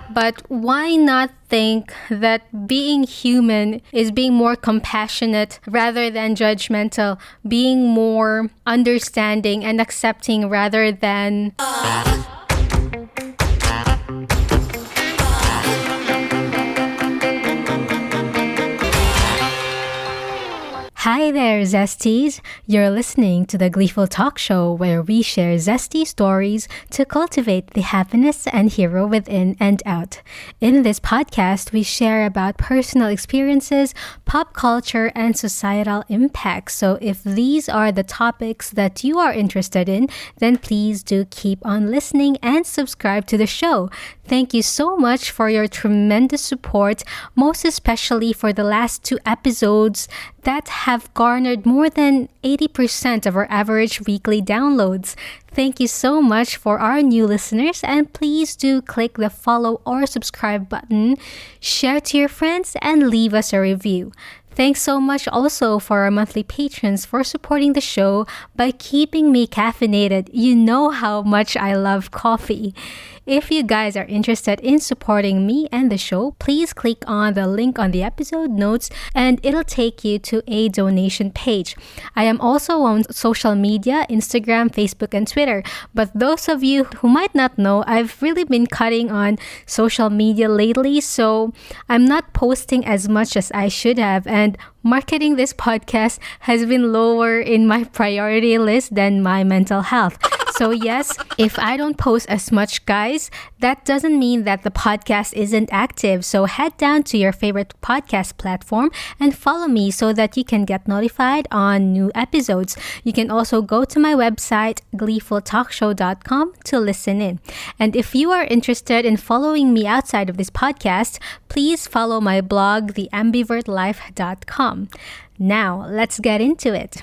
But why not think that being human is being more compassionate rather than judgmental, being more understanding and accepting rather than Hi there, Zesties! You're listening to the Gleeful Talkshow, where we share zesty stories to cultivate the happiness and hero within and out. In this podcast, we share about personal experiences, pop culture, and societal impacts. So if these are the topics that you are interested in, then please do keep on listening and subscribe to the show. Thank you so much for your tremendous support, most especially for the last 2 episodes that have garnered more than 80% of our average weekly downloads. Thank you so much for our new listeners, and please do click the follow or subscribe button, share to your friends, and leave us a review. Thanks so much also for our monthly patrons for supporting the show by keeping me caffeinated. You know how much I love coffee. If you guys are interested in supporting me and the show, please click on the link on the episode notes and it'll take you to a donation page. I am also on social media, Instagram, Facebook, and Twitter. But those of you who might not know, I've really been cutting on social media lately, so I'm not posting as much as I should have, and marketing this podcast has been lower in my priority list than my mental health. So yes, if I don't post as much, guys, that doesn't mean that the podcast isn't active. So head down to your favorite podcast platform and follow me so that you can get notified on new episodes. You can also go to my website, gleefultalkshow.com, to listen in. And if you are interested in following me outside of this podcast, please follow my blog, theambivertlife.com. Now, let's get into it.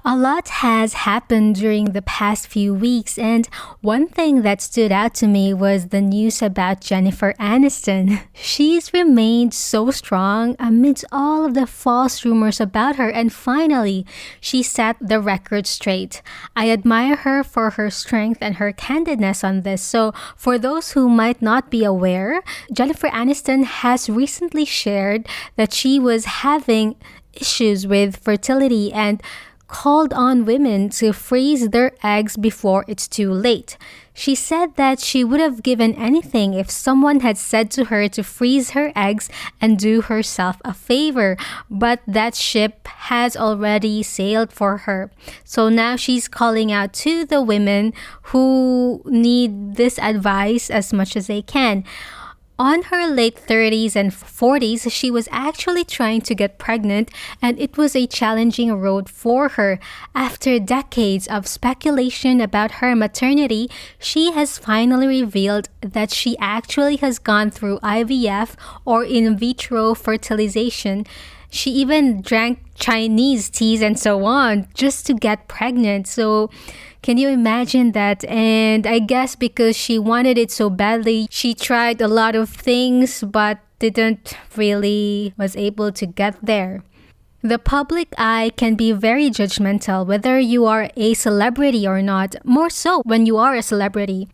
A lot has happened during the past few weeks, and one thing that stood out to me was the news about Jennifer Aniston. She's remained so strong amidst all of the false rumors about her, and finally, she set the record straight. I admire her for her strength and her candidness on this. So, for those who might not be aware, Jennifer Aniston has recently shared that she was having issues with fertility and called on women to freeze their eggs before it's too late. She said that she would have given anything if someone had said to her to freeze her eggs and do herself a favor, but that ship has already sailed for her. So now she's calling out to the women who need this advice as much as they can. On her late 30s and 40s, she was actually trying to get pregnant, and it was a challenging road for her. After decades of speculation about her maternity, she has finally revealed that she actually has gone through IVF, or in vitro fertilization. She even drank Chinese teas and so on just to get pregnant. So can you imagine that? And I guess because she wanted it so badly, she tried a lot of things but didn't really was able to get there. The public eye can be very judgmental whether you are a celebrity or not, more so when you are a celebrity.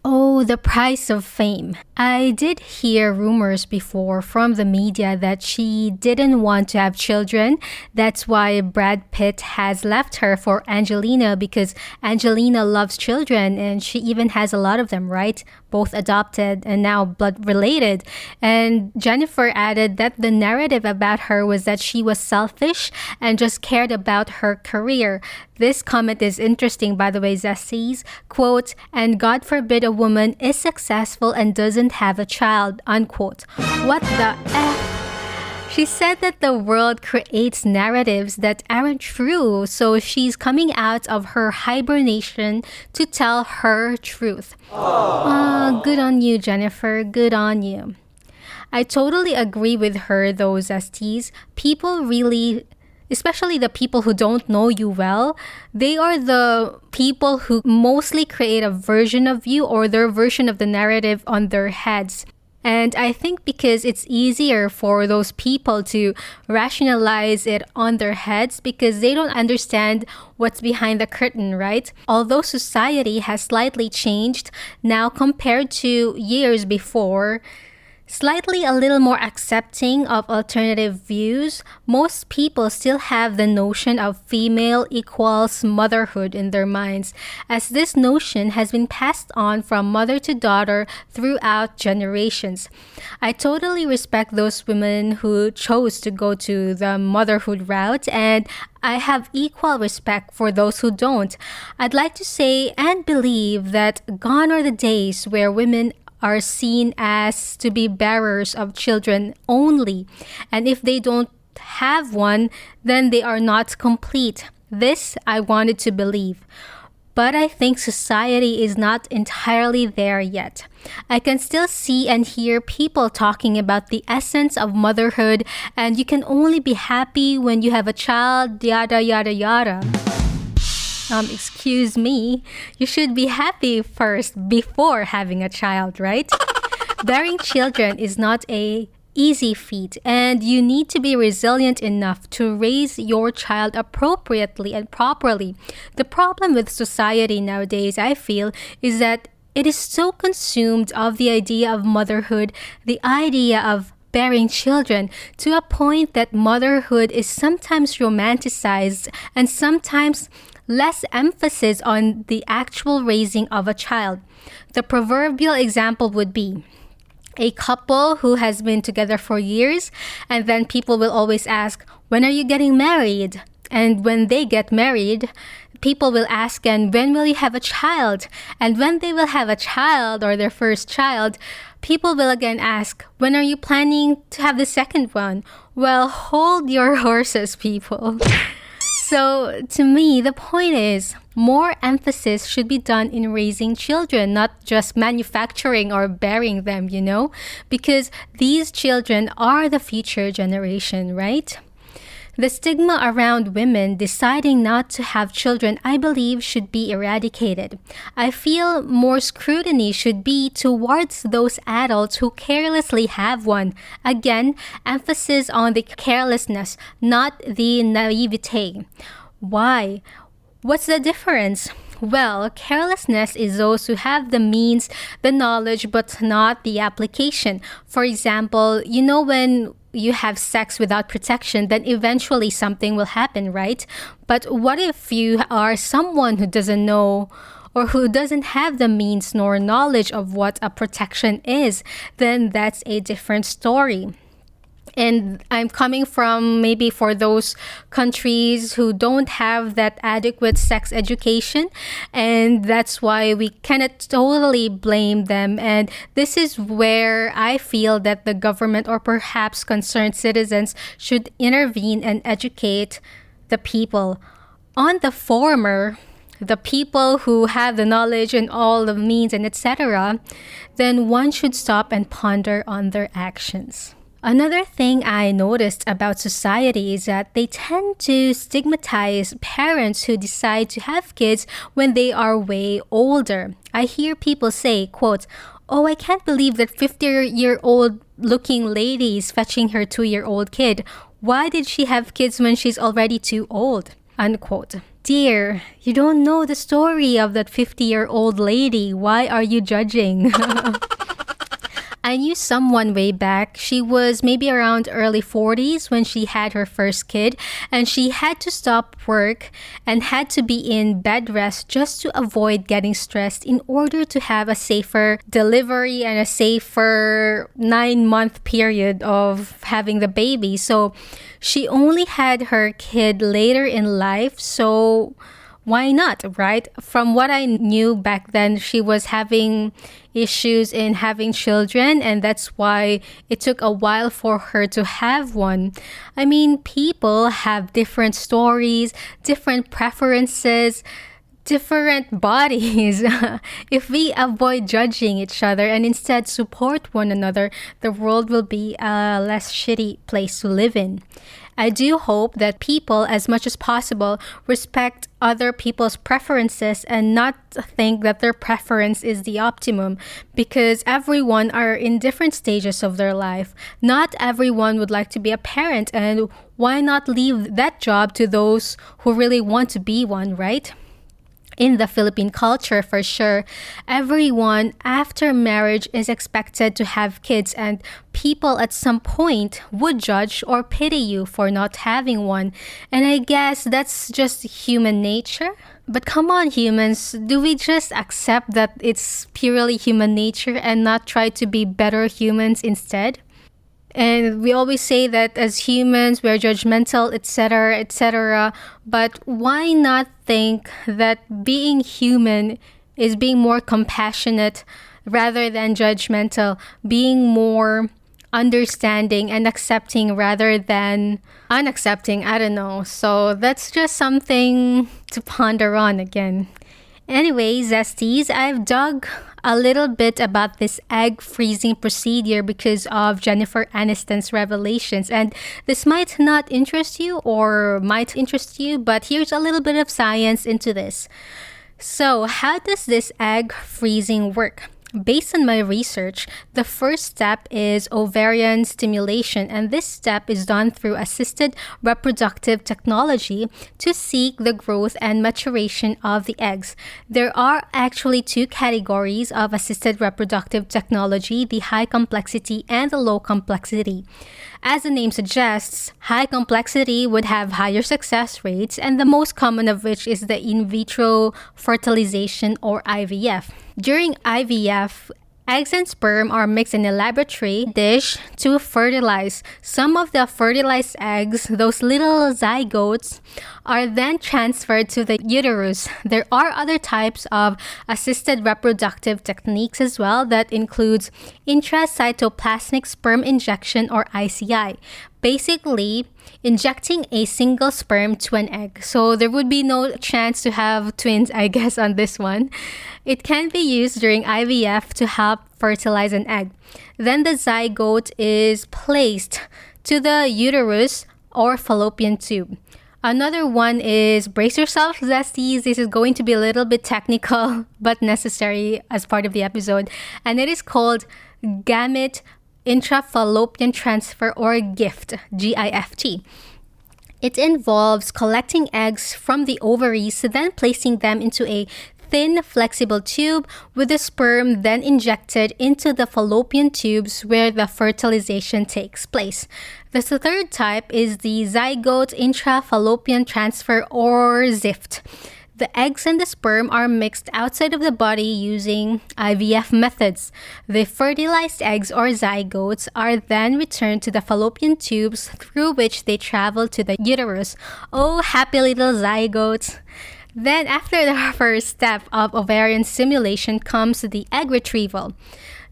Oh, the price of fame. I did hear rumors before from the media that she didn't want to have children. That's why Brad Pitt has left her for Angelina, because Angelina loves children and she even has a lot of them, right? Both adopted and now blood related. And Jennifer added that the narrative about her was that she was selfish and just cared about her career. This comment is interesting, by the way, Zesties. Quote, "And God forbid a woman is successful and doesn't have a child," unquote. What the F? She said that the world creates narratives that aren't true, so she's coming out of her hibernation to tell her truth. Good on you, Jennifer. Good on you. I totally agree with her, though, Zesties. People really, especially the people who don't know you well, they are the people who mostly create a version of you or their version of the narrative on their heads. And I think because it's easier for those people to rationalize it on their heads because they don't understand what's behind the curtain, right? Although society has slightly changed now compared to years before, slightly a little more accepting of alternative views, most people still have the notion of female equals motherhood in their minds, as this notion has been passed on from mother to daughter throughout generations. I totally respect those women who chose to go to the motherhood route, and I have equal respect for those who don't. I'd like to say and believe that gone are the days where women are seen as to be bearers of children only. And if they don't have one, then they are not complete. This I wanted to believe. But I think society is not entirely there yet. I can still see and hear people talking about the essence of motherhood, and you can only be happy when you have a child, yada yada yada. Excuse me, you should be happy first before having a child, right? Bearing children is not a easy feat, and you need to be resilient enough to raise your child appropriately and properly. The problem with society nowadays, I feel, is that it is so consumed of the idea of motherhood, the idea of bearing children, to a point that motherhood is sometimes romanticized and sometimes less emphasis on the actual raising of a child. The proverbial example would be a couple who has been together for years, and then people will always ask, when are you getting married? And when they get married, people will ask, and when will you have a child? And when they will have a child or their first child, people will again ask, when are you planning to have the second one? Well, hold your horses, people. So, to me, the point is, more emphasis should be done in raising children, not just manufacturing or bearing them, because these children are the future generation, right? The stigma around women deciding not to have children, I believe, should be eradicated. I feel more scrutiny should be towards those adults who carelessly have one. Again, emphasis on the carelessness, not the naivete. Why? What's the difference? Well, carelessness is those who have the means, the knowledge, but not the application. For example, when you have sex without protection, then eventually something will happen, right? But what if you are someone who doesn't know or who doesn't have the means nor knowledge of what a protection is? Then that's a different story. And I'm coming from maybe for those countries who don't have that adequate sex education. And that's why we cannot totally blame them. And this is where I feel that the government or perhaps concerned citizens should intervene and educate the people. On the former, the people who have the knowledge and all the means and etc., then one should stop and ponder on their actions. Another thing I noticed about society is that they tend to stigmatize parents who decide to have kids when they are way older. I hear people say, quote, "Oh, I can't believe that 50-year-old looking lady is fetching her 2-year-old kid. Why did she have kids when she's already too old?" Unquote. Dear, you don't know the story of that 50-year-old lady. Why are you judging? I knew someone way back. She was maybe around early 40s when she had her first kid, and she had to stop work and had to be in bed rest just to avoid getting stressed in order to have a safer delivery and a safer 9-month period of having the baby. So she only had her kid later in life, so why not, right? From what I knew back then, she was having issues in having children, and that's why it took a while for her to have one. I mean, people have different stories, different preferences. different bodies. If we avoid judging each other and instead support one another, the world will be a less shitty place to live in. I do hope that people, as much as possible, respect other people's preferences and not think that their preference is the optimum, because everyone are in different stages of their life. Not everyone would like to be a parent, and why not leave that job to those who really want to be one, right? In the Philippine culture, for sure, everyone after marriage is expected to have kids, and people at some point would judge or pity you for not having one. And I guess that's just human nature. But come on, humans, do we just accept that it's purely human nature and not try to be better humans instead? And we always say that as humans, we're judgmental, etc., etc. But why not think that being human is being more compassionate rather than judgmental, being more understanding and accepting rather than unaccepting? I don't know. So that's just something to ponder on again. Anyway, Zesties, I've dug a little bit about this egg freezing procedure because of Jennifer Aniston's revelations. And this might not interest you or might interest you, but here's a little bit of science into this. So, how does this egg freezing work? Based on my research, the first step is ovarian stimulation, and this step is done through assisted reproductive technology to seek the growth and maturation of the eggs. There are actually two categories of assisted reproductive technology, the high complexity and the low complexity. As the name suggests, high complexity would have higher success rates, and the most common of which is the in vitro fertilization or IVF. During IVF, eggs and sperm are mixed in a laboratory dish to fertilize. Some of the fertilized eggs, those little zygotes, are then transferred to the uterus. There are other types of assisted reproductive techniques as well that includes intracytoplasmic sperm injection or ICI. Basically, injecting a single sperm to an egg. So there would be no chance to have twins, I guess, on this one. It can be used during IVF to help fertilize an egg. Then the zygote is placed to the uterus or fallopian tube. Another one is, brace yourself, Zesties. This is going to be a little bit technical, but necessary as part of the episode. And it is called gamete intrafallopian transfer or GIFT, GIFT. It involves collecting eggs from the ovaries, then placing them into a thin, flexible tube with the sperm then injected into the fallopian tubes where the fertilization takes place. The third type is the zygote intrafallopian transfer or ZIFT. The eggs and the sperm are mixed outside of the body using IVF methods. The fertilized eggs or zygotes are then returned to the fallopian tubes through which they travel to the uterus. Oh, happy little zygotes! Then after the first step of ovarian stimulation comes the egg retrieval.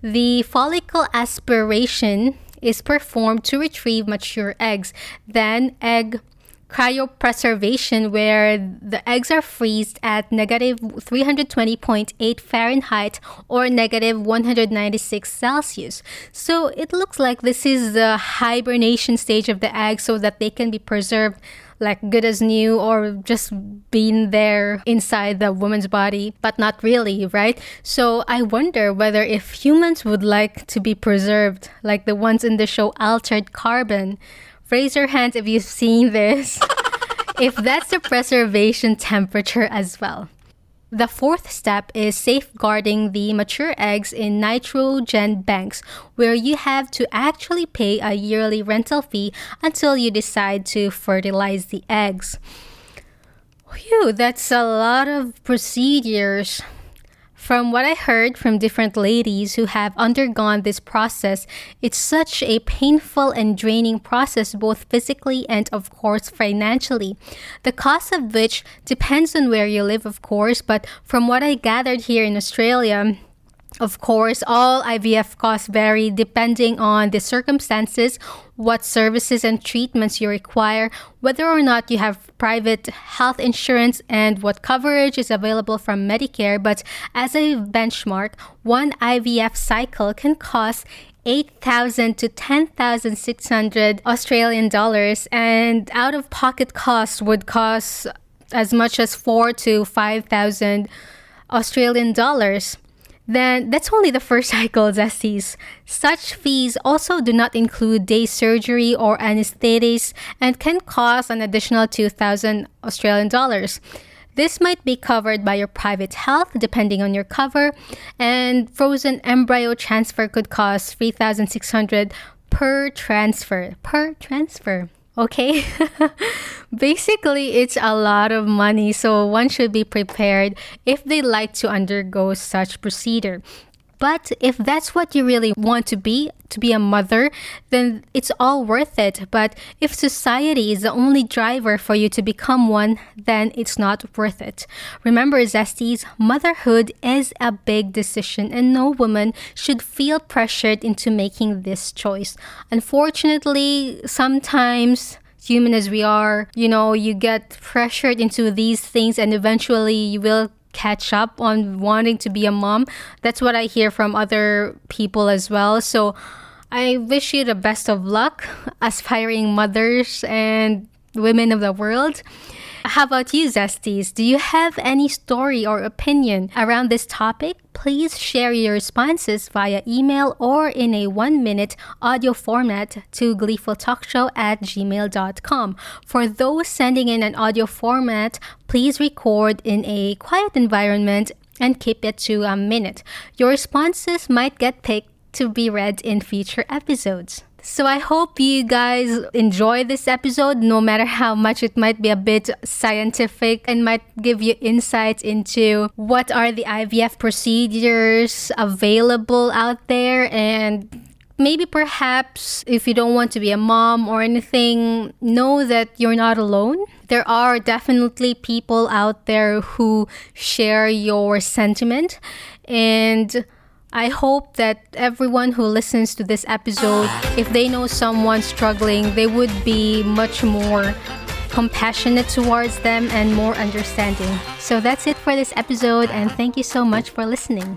The follicle aspiration is performed to retrieve mature eggs. Then egg cryopreservation, where the eggs are freezed at negative 320.8 Fahrenheit or negative 196 Celsius. So it looks like this is the hibernation stage of the egg so that they can be preserved like good as new or just being there inside the woman's body, but not really, right? So I wonder whether if humans would like to be preserved like the ones in the show Altered Carbon. Raise your hands if you've seen this. If that's the preservation temperature as well. The fourth step is safeguarding the mature eggs in nitrogen banks, where you have to actually pay a yearly rental fee until you decide to fertilize the eggs. Whew, that's a lot of procedures. From what I heard from different ladies who have undergone this process, it's such a painful and draining process, both physically and, of course, financially. The cost of which depends on where you live, of course, but from what I gathered here in Australia, Of course, all IVF costs vary depending on the circumstances, what services and treatments you require, whether or not you have private health insurance, and what coverage is available from Medicare. But as a benchmark, one IVF cycle can cost 8,000 to 10,600 Australian dollars, and out-of-pocket costs would cost as much as 4 to 5,000 Australian dollars. Then that's only the first cycle, Zesties. Such fees also do not include day surgery or anesthetics and can cost an additional 2,000 Australian dollars. This might be covered by your private health depending on your cover, and frozen embryo transfer could cost 3,600 per transfer. Okay? Basically, it's a lot of money, so one should be prepared if they like to undergo such procedure. But if that's what you really want to be a mother, then it's all worth it. But if society is the only driver for you to become one, then it's not worth it. Remember, Zesties, motherhood is a big decision and no woman should feel pressured into making this choice. Unfortunately, sometimes, human as we are, you get pressured into these things and eventually you will catch up on wanting to be a mom. That's what I hear from other people as well. So I wish you the best of luck, aspiring mothers and women of the world. How about you, Zesties? Do you have any story or opinion around this topic? Please share your responses via email or in a 1-minute audio format to gleefultalkshow@gmail.com. For those sending in an audio format, please record in a quiet environment and keep it to a minute. Your responses might get picked to be read in future episodes. So I hope you guys enjoy this episode, no matter how much it might be a bit scientific and might give you insights into what are the IVF procedures available out there. And maybe perhaps if you don't want to be a mom or anything, know that you're not alone. There are definitely people out there who share your sentiment, and I hope that everyone who listens to this episode, if they know someone struggling, they would be much more compassionate towards them and more understanding. So that's it for this episode, and thank you so much for listening.